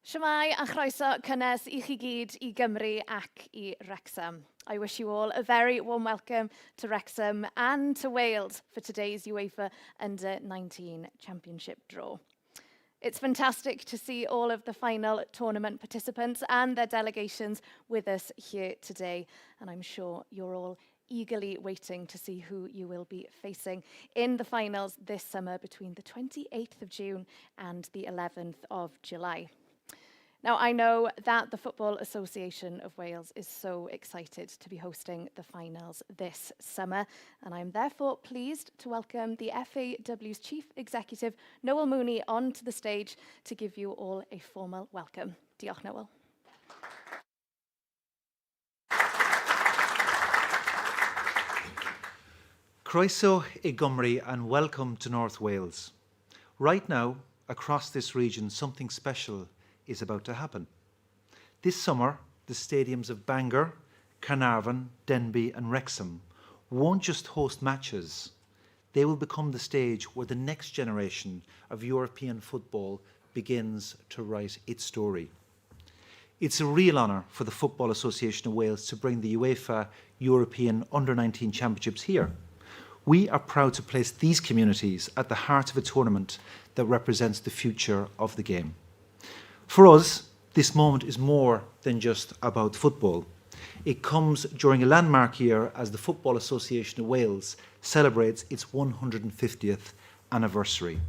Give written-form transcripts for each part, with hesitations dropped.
Shwmai a chroeso cynnes I chi gyd I Gymru ac I Wrexham. I wish you all a very warm welcome to Wrexham and to Wales for today's UEFA Under-19 Championship draw. It's fantastic to see all of the final tournament participants and their delegations with us here today, and I'm sure you're all eagerly waiting to see who you will be facing in the finals this summer between the 28th of June and the 11th of July. Now, I know that the Football Association of Wales is so excited to be hosting the finals this summer, and I'm therefore pleased to welcome the FAW's Chief Executive, Noel Mooney, onto the stage to give you all a formal welcome. Diolch, Noel. Croeso I Gymru and welcome to North Wales. Right now, across this region, something special is about to happen. This summer, the stadiums of Bangor, Caernarfon, Denbigh and Wrexham won't just host matches. They will become the stage where the next generation of European football begins to write its story. It's a real honour for the Football Association of Wales to bring the UEFA European Under-19 Championships here. We are proud to place these communities at the heart of a tournament that represents the future of the game. For us, this moment is more than just about football. It comes during a landmark year as the Football Association of Wales celebrates its 150th anniversary.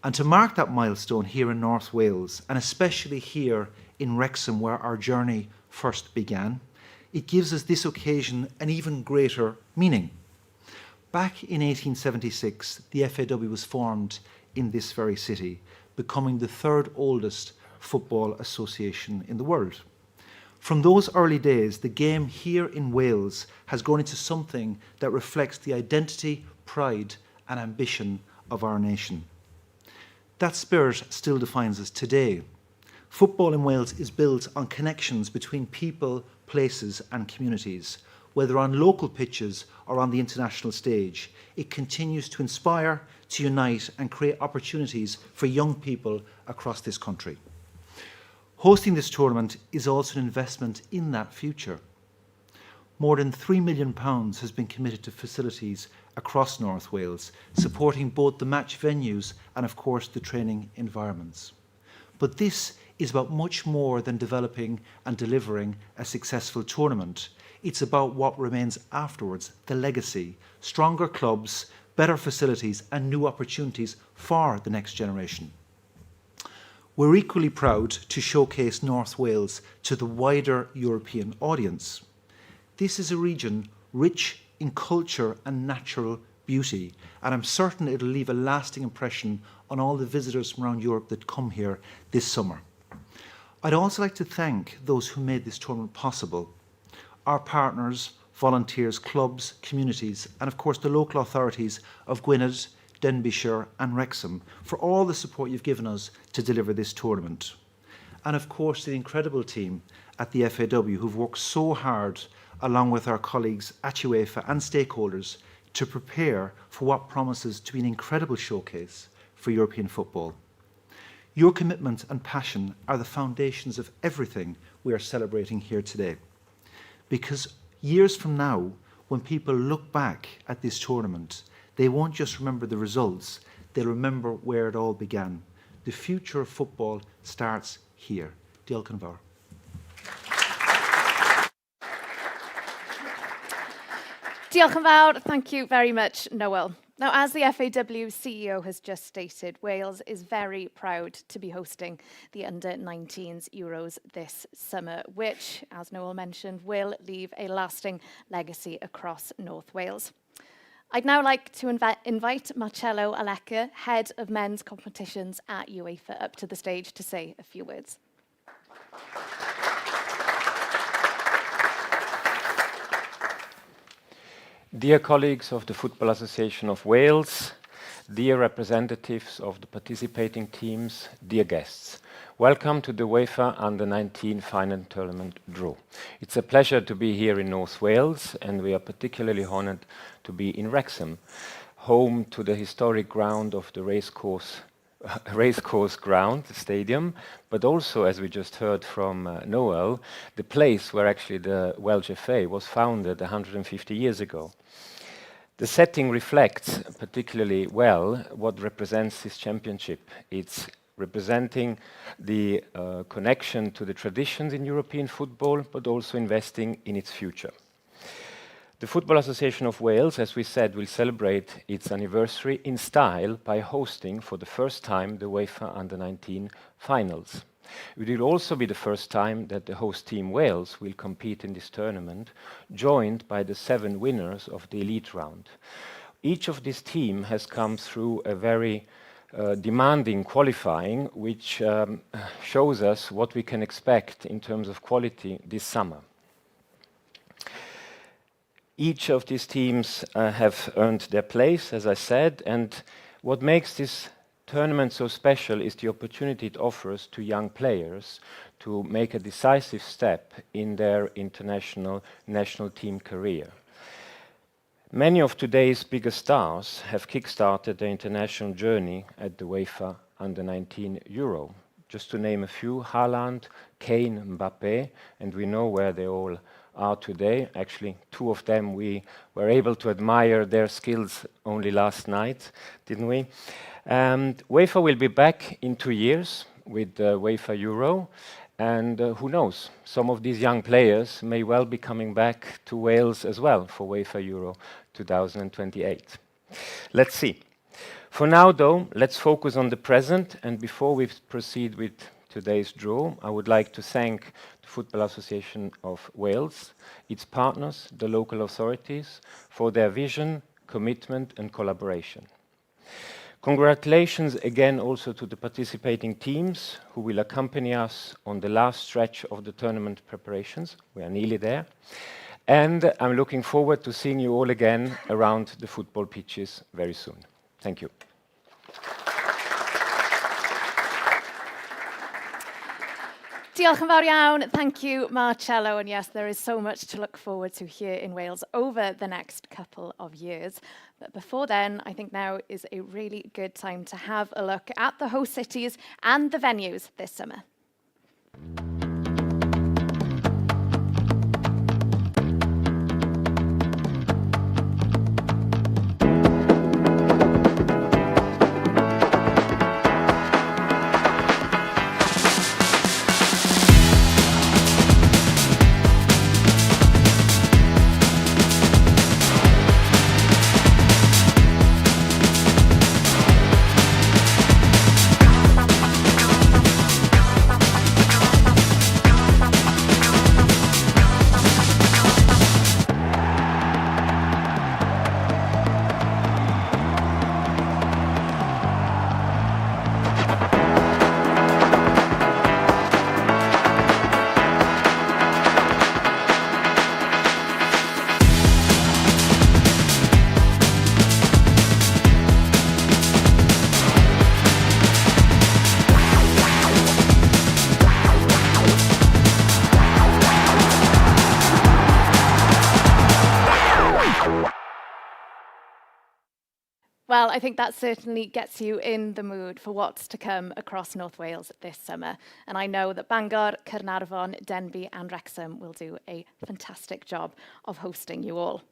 And to mark that milestone here in North Wales, and especially here in Wrexham where our journey first began, it gives us this occasion an even greater meaning. Back in 1876, the FAW was formed in this very city, becoming the third oldest football association in the world. From those early days, the game here in Wales has grown into something that reflects the identity, pride and ambition of our nation. That spirit still defines us today. Football in Wales is built on connections between people, places and communities. Whether on local pitches or on the international stage, it continues to inspire, to unite and create opportunities for young people across this country. Hosting this tournament is also an investment in that future. More than £3 million has been committed to facilities across North Wales, supporting both the match venues and of course the training environments. But this is about much more than developing and delivering a successful tournament. It's about what remains afterwards, the legacy, stronger clubs, better facilities and new opportunities for the next generation. We're equally proud to showcase North Wales to the wider European audience. This is a region rich in culture and natural beauty, and I'm certain it'll leave a lasting impression on all the visitors from around Europe that come here this summer. I'd also like to thank those who made this tournament possible. Our partners, volunteers, clubs, communities, and of course the local authorities of Gwynedd, Denbighshire and Wrexham for all the support you've given us to deliver this tournament. And of course the incredible team at the FAW who've worked so hard along with our colleagues at UEFA and stakeholders to prepare for what promises to be an incredible showcase for European football. Your commitment and passion are the foundations of everything we are celebrating here today. Because years from now, when people look back at this tournament, they won't just remember the results, they'll remember where it all began. The future of football starts here. Diolch yn fawr. Diolch yn fawr. Thank you very much, Noel. Now, as the FAW CEO has just stated, Wales is very proud to be hosting the Under-19s Euros this summer, which, as Noel mentioned, will leave a lasting legacy across North Wales. I'd now like to invite Marcello Alecca, Head of Men's Competitions at UEFA, up to the stage to say a few words. Dear colleagues of the Football Association of Wales, dear representatives of the participating teams, dear guests, welcome to the UEFA Under-19 final tournament draw. It's a pleasure to be here in North Wales, and we are particularly honoured to be in Wrexham, home to the historic ground of the Racecourse Racecourse ground, the stadium, but also, as we just heard from Noel, the place where actually the Welsh FA was founded 150 years ago. The setting reflects particularly well what represents this championship. It's representing the connection to the traditions in European football, but also investing in its future. The Football Association of Wales, as we said, will celebrate its anniversary in style by hosting for the first time the UEFA Under-19 finals. It will also be the first time that the host team Wales will compete in this tournament, joined by the 7 winners of the elite round. Each of these teams has come through a very demanding qualifying, which shows us what we can expect in terms of quality this summer. Each of these teams have earned their place, as I said, and what makes this tournament so special is the opportunity it offers to young players to make a decisive step in their international national team career. Many of today's biggest stars have kick-started their international journey at the UEFA Under-19 EURO. Just to name a few, Haaland, Kane, Mbappé, and we know where they all are today. Actually, 2 of them we were able to admire their skills only last night, didn't we? UEFA will be back in 2 years with the UEFA Euro, and who knows, some of these young players may well be coming back to Wales as well for UEFA Euro 2028. Let's see. For now, though, let's focus on the present, and before we proceed with today's draw, I would like to thank the Football Association of Wales, its partners, the local authorities, for their vision, commitment and collaboration. Congratulations again also to the participating teams who will accompany us on the last stretch of the tournament preparations. We are nearly there. And I'm looking forward to seeing you all again around the football pitches very soon. Thank you. Diolch yn fawr iawn. Thank you, Marcello. And yes, there is so much to look forward to here in Wales over the next couple of years. But before then, I think now is a really good time to have a look at the host cities and the venues this summer. Well, I think that certainly gets you in the mood for what's to come across North Wales this summer. And I know that Bangor, Caernarfon, Denbigh and Wrexham will do a fantastic job of hosting you all.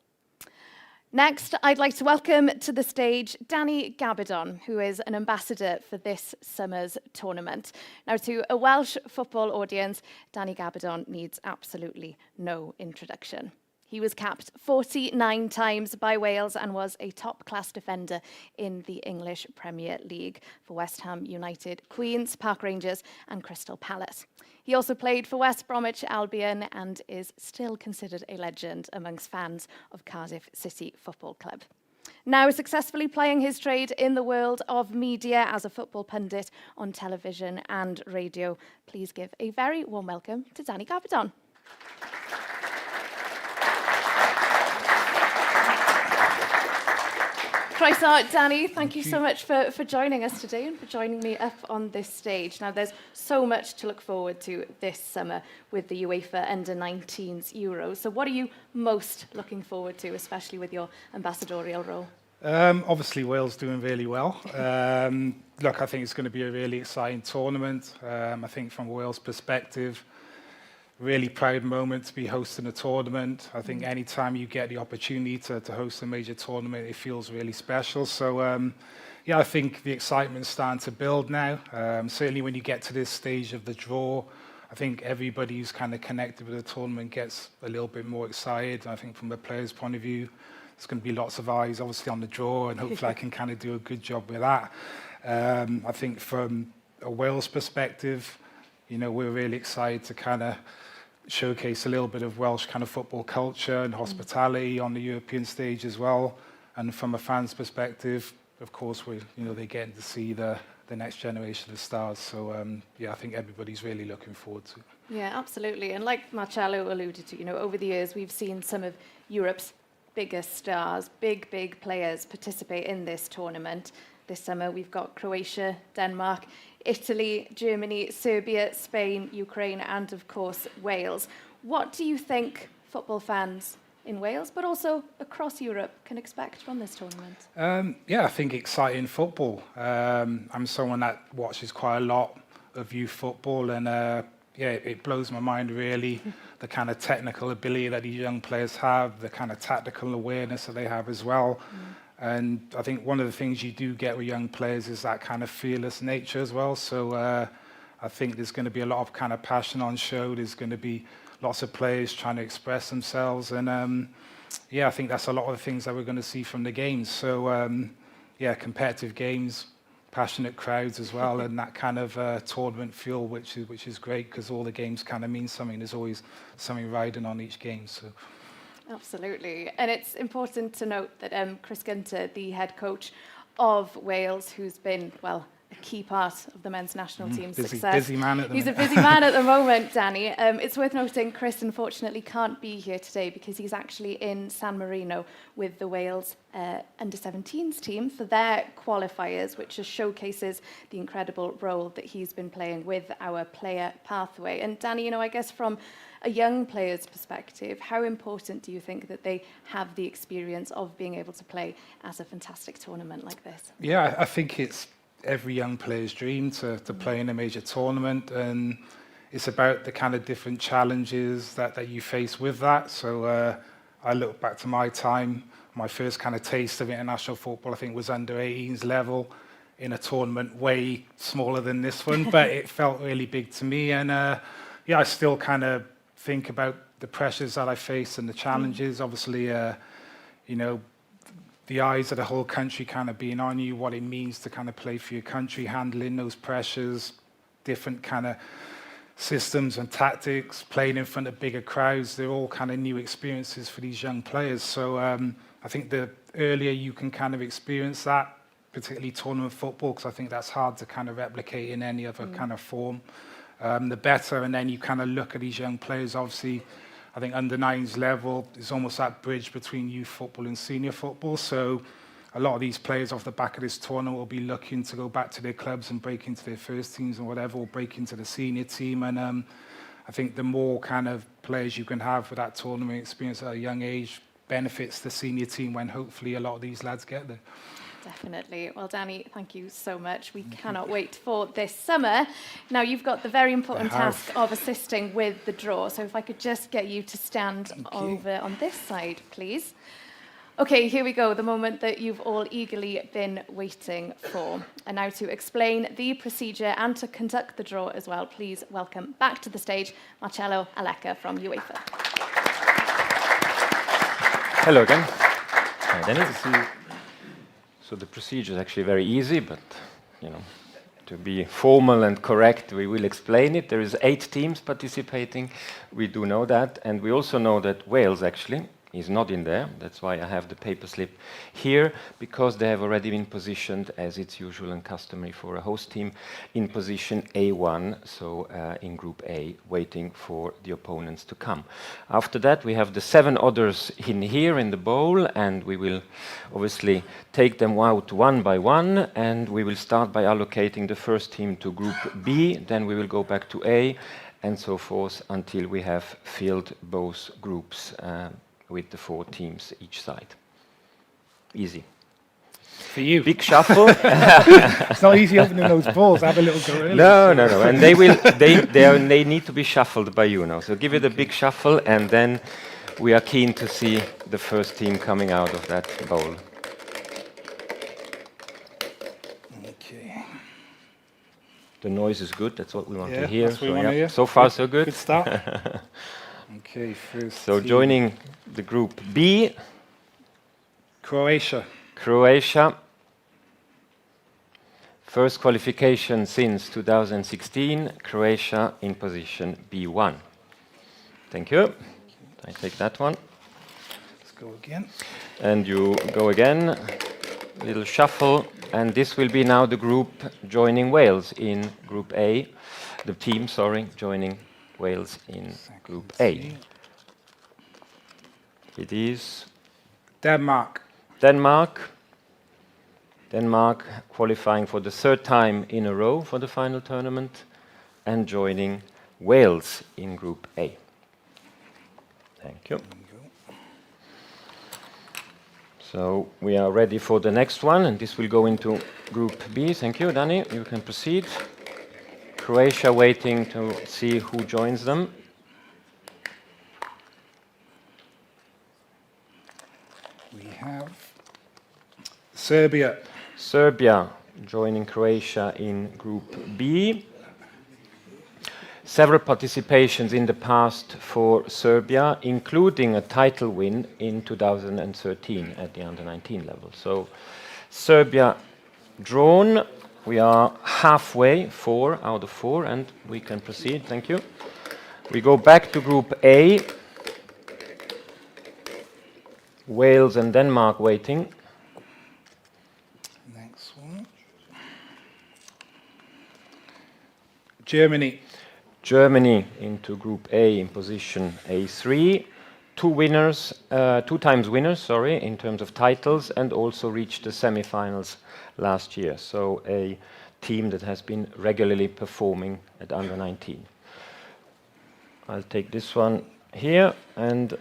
Next, I'd like to welcome to the stage Danny Gabidon, who is an ambassador for this summer's tournament. Now, to a Welsh football audience, Danny Gabidon needs absolutely no introduction. He was capped 49 times by Wales and was a top-class defender in the English Premier League for West Ham United, Queen's Park Rangers and Crystal Palace. He also played for West Bromwich Albion and is still considered a legend amongst fans of Cardiff City Football Club. Now successfully playing his trade in the world of media as a football pundit on television and radio, please give a very warm welcome to Danny Gabidon. Croeso, Danny, thank you so much for joining us today and for joining me up on this stage. Now, there's so much to look forward to this summer with the UEFA Under-19's Euro. So what are you most looking forward to, especially with your ambassadorial role? Obviously, Wales doing really well. Look, I think it's going to be a really exciting tournament. I think from Wales' perspective, really proud moment to be hosting a tournament. I think anytime you get the opportunity to host a major tournament, it feels really special. So, yeah, I think the excitement's starting to build now. Certainly when you get to this stage of the draw, I think everybody who's kind of connected with the tournament gets a little bit more excited. I think from a player's point of view, there's going to be lots of eyes, obviously, on the draw, and hopefully I can kind of do a good job with that. I think from a Wales perspective, you know, we're really excited to kind of showcase a little bit of Welsh kind of football culture and hospitality on the European stage as well. And from a fan's perspective, of course, they're getting to see the next generation of stars. So, yeah, I think everybody's really looking forward to it. Yeah, absolutely. And like Marcello alluded to, you know, over the years, we've seen some of Europe's biggest stars, big players participate in this tournament. This summer, we've got Croatia, Denmark, Italy, Germany, Serbia, Spain, Ukraine, and of course, Wales. What do you think football fans in Wales, but also across Europe, can expect from this tournament? Yeah, I think exciting football. I'm someone that watches quite a lot of youth football, and yeah, it blows my mind really, the kind of technical ability that these young players have, the kind of tactical awareness that they have as well. And I think one of the things you do get with young players is that kind of fearless nature as well. So I think there's going to be a lot of kind of passion on show. There's going to be lots of players trying to express themselves. And yeah, I think that's a lot of the things that we're going to see from the games. So yeah, competitive games, passionate crowds as well, and that kind of tournament feel, which is great because all the games kind of mean something. There's always something riding on each game. So. Absolutely. And it's important to note that Chris Gunter, the head coach of Wales, who's been, well, a key part of the men's national team's success. Busy man at the He's a busy man at the moment, Danny. It's worth noting Chris unfortunately can't be here today because he's actually in San Marino with the Wales under-17s team for their qualifiers, which just showcases the incredible role that he's been playing with our player pathway. And Danny, you know, I guess from a young player's perspective, how important do you think that they have the experience of being able to play at a fantastic tournament like this? Yeah, I think it's every young player's dream to play in a major tournament, and it's about the kind of different challenges that you face with that. So I look back to my time, my first kind of taste of international football, I think, was under-18s level in a tournament way smaller than this one, but it felt really big to me. And yeah, I still kind of think about the pressures that I face and the challenges. Obviously, you know, the eyes of the whole country kind of being on you, what it means to kind of play for your country, handling those pressures, different kind of systems and tactics, playing in front of bigger crowds. They're all kind of new experiences for these young players. So I think the earlier you can kind of experience that, particularly tournament football, because I think that's hard to kind of replicate in any other kind of form, the better. And then you kind of look at these young players. Obviously, I think under-9s level is almost that bridge between youth football and senior football. So a lot of these players off the back of this tournament will be looking to go back to their clubs and break into their first teams and whatever, or break into the senior team. And I think the more kind of players you can have with that tournament experience at a young age benefits the senior team when hopefully a lot of these lads get there. Definitely. Well, Danny, thank you so much. We cannot wait for this summer. Now, you've got the very important task of assisting with the draw. So if I could just get you to stand over on this side, please. Okay, here we go, the moment that you've all eagerly been waiting for. And now to explain the procedure and to conduct the draw as well, please welcome back to the stage Marcello Aleka from UEFA. Hello again. Hi, Dennis. So the procedure is actually very easy, but, you know, to be formal and correct, we will explain it. There is 8 teams participating. We do know that. And we also know that Wales, actually, is not in there. That's why I have the paper slip here, because they have already been positioned, as it's usual and customary for a host team, in position A1, so in Group A, waiting for the opponents to come. After that, we have the 7 others in here in the bowl, and we will obviously take them out one by one, and we will start by allocating the first team to Group B, then we will go back to A, and so forth until we have filled both groups with the 4 teams each side. Easy. For you. big shuffle. It's not easy opening those balls. Have a little go early. No, no, no. And they need to be shuffled by you now. So give it a big shuffle, and then we are keen to see the first team coming out of that bowl. Okay. The noise is good. That's what we want Yeah, to hear. that's what we want to hear. So far, so good. Good start. Okay, first So team. joining the group B, Croatia. Croatia. First qualification since 2016, Croatia in position B1. Thank you. I take that one. Let's go again. And you go again, little shuffle, and this will be now the group joining Wales in Group A. The team, sorry, joining Wales in Group A. It is Denmark. Denmark. Denmark qualifying for the third time in a row for the final tournament and joining Wales in Group A. Thank you. So we are ready for the next one, and this will go into Group B. Thank you, Danny. You can proceed. Croatia waiting to see who joins them. We have Serbia. Serbia joining Croatia in Group B. Several participations in the past for Serbia, including a title win in 2013 at the under-19 level. So Serbia drawn. We are halfway, 4 out of 4, and we can proceed. Thank you. We go back to Group A. Wales and Denmark waiting. Next one. Germany. Germany into Group A in position A3. Two times winners, sorry, in terms of titles, and also reached the semi-finals last year. So a team that has been regularly performing at under-19. I'll take this one here, and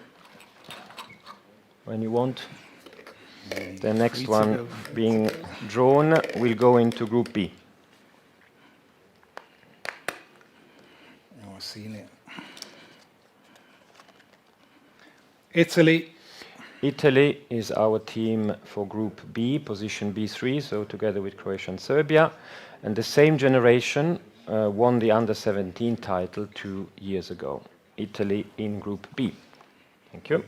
when you want, the next one being drawn will go into Group B. Oh, I've seen it. Italy. Italy is our team for Group B, position B3, so together with Croatia and Serbia. And the same generation won the under-17 title 2 years ago. Italy in Group B. Thank you.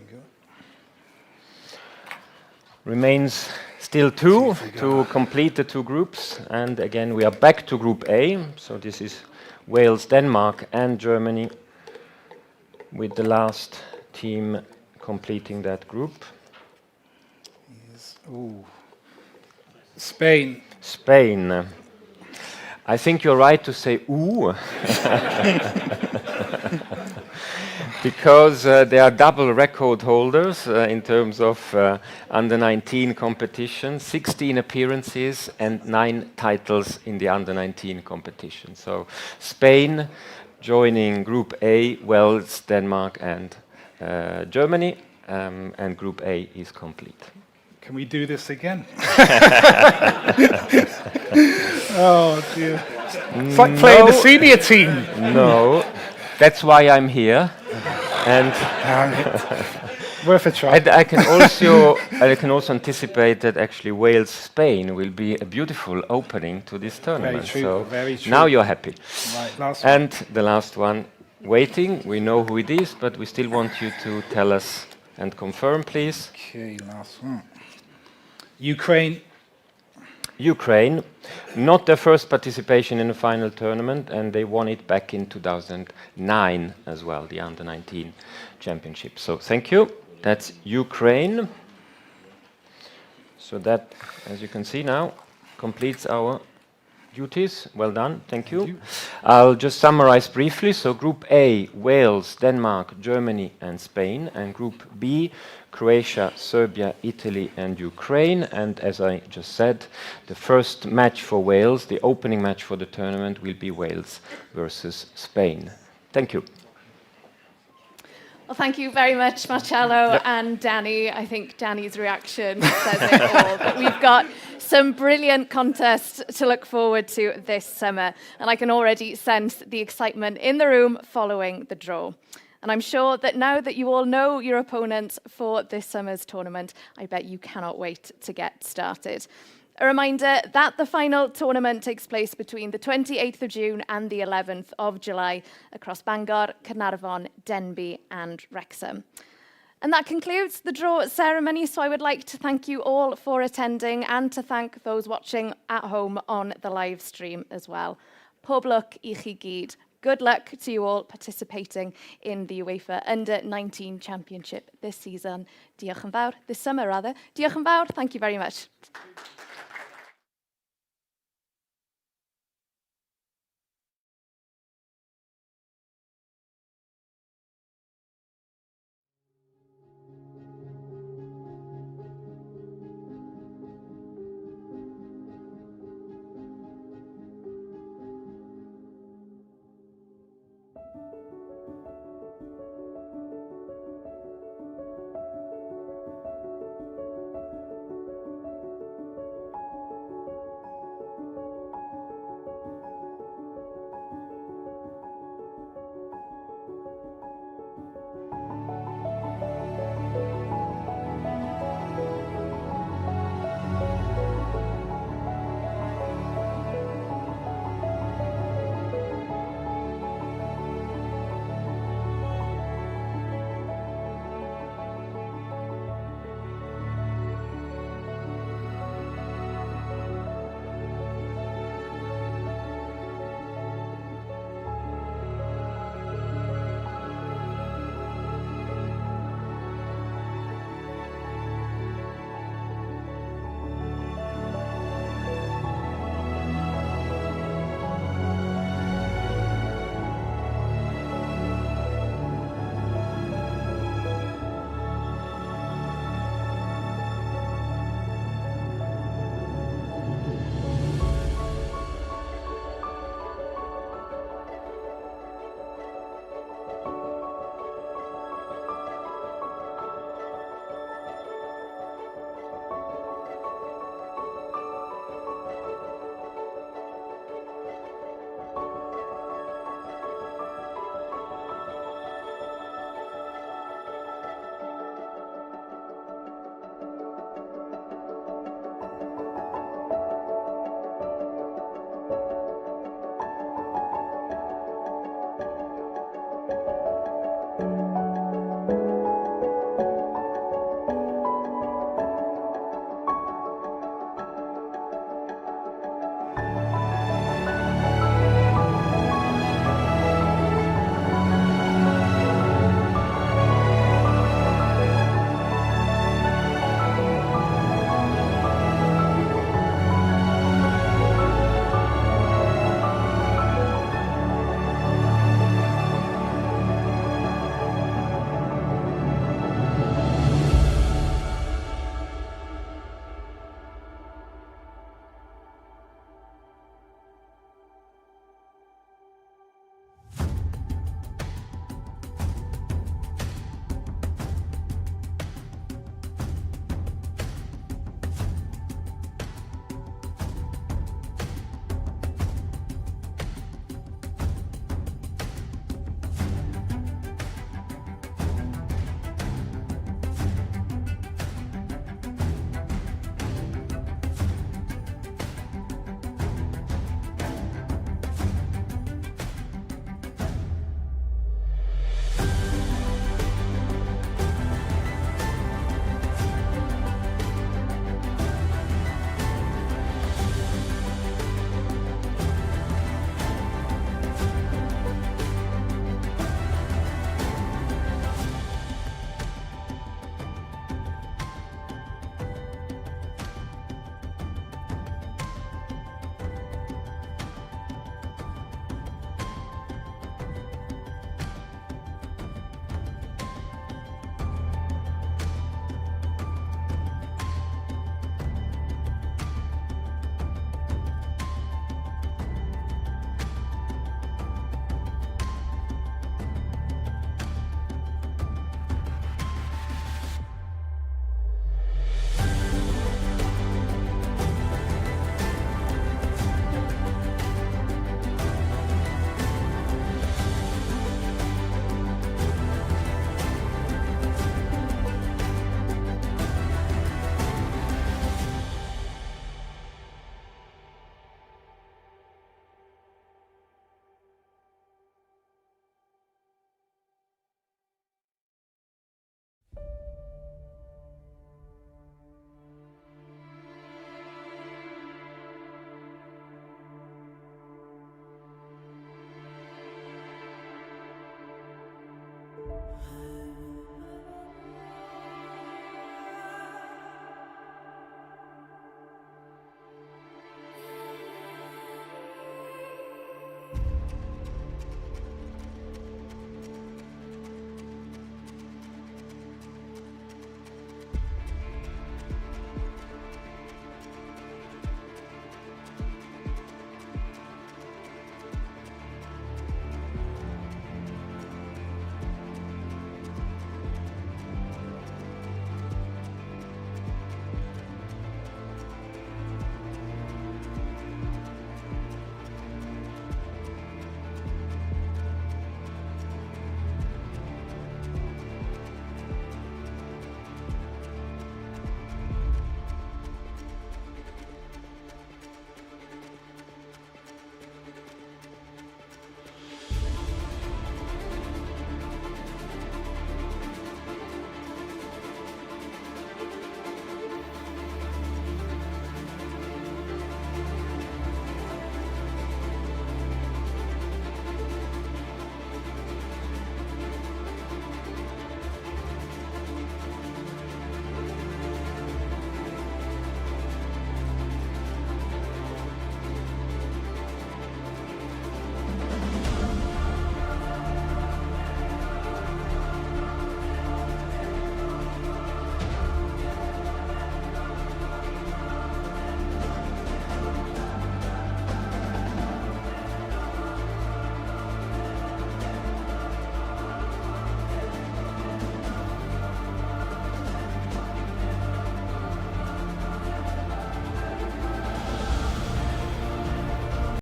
Remains still 2 to complete the 2 groups. And again, we are back to Group A. So this is Wales, Denmark, and Germany, with the last team completing that group. Yes. Ooh. Spain. Spain. I think you're right to say ooh. Because they are double record holders in terms of under-19 competition, 16 appearances and 9 titles in the under-19 competition. So Spain joining Group A, Wales, Denmark, and Germany, and Group A is complete. Can we do this again? Oh dear. It's like playing the senior team. No, that's why I'm here. And worth a try. I can also anticipate that actually Wales-Spain will be a beautiful opening to this tournament. Very true, So very true. now you're happy. Right, last one. And the last one, waiting. We know who it is, but we still want you to tell us and confirm, please. Okay, last one. Ukraine. Ukraine, not their first participation in a final tournament, and they won it back in 2009 as well, the Under-19 Championship. So thank you. That's Ukraine. So that, as you can see now, completes our duties. Well done. Thank you. I'll just summarize briefly. So Group A, Wales, Denmark, Germany, and Spain. And Group B, Croatia, Serbia, Italy, and Ukraine. And as I just said, the first match for Wales, the opening match for the tournament, will be Wales versus Spain. Thank you. Well, thank you very much, Marcello and Danny. I think Danny's reaction says it all. But we've got Some brilliant contests to look forward to this summer, and I can already sense the excitement in the room following the draw. And I'm sure that now that you all know your opponents for this summer's tournament, I bet you cannot wait to get started. A reminder that the final tournament takes place between the 28th of June and the 11th of July across Bangor, Caernarfon, Denbigh and Wrexham. And that concludes the draw ceremony, so I would like to thank you all for attending and to thank those watching at home on the live stream as well. Pob lwc I chi gyd. Good luck to you all participating in the UEFA Under-19 Championship this season. Diolch yn fawr, this summer rather. Diolch yn fawr, thank you very much.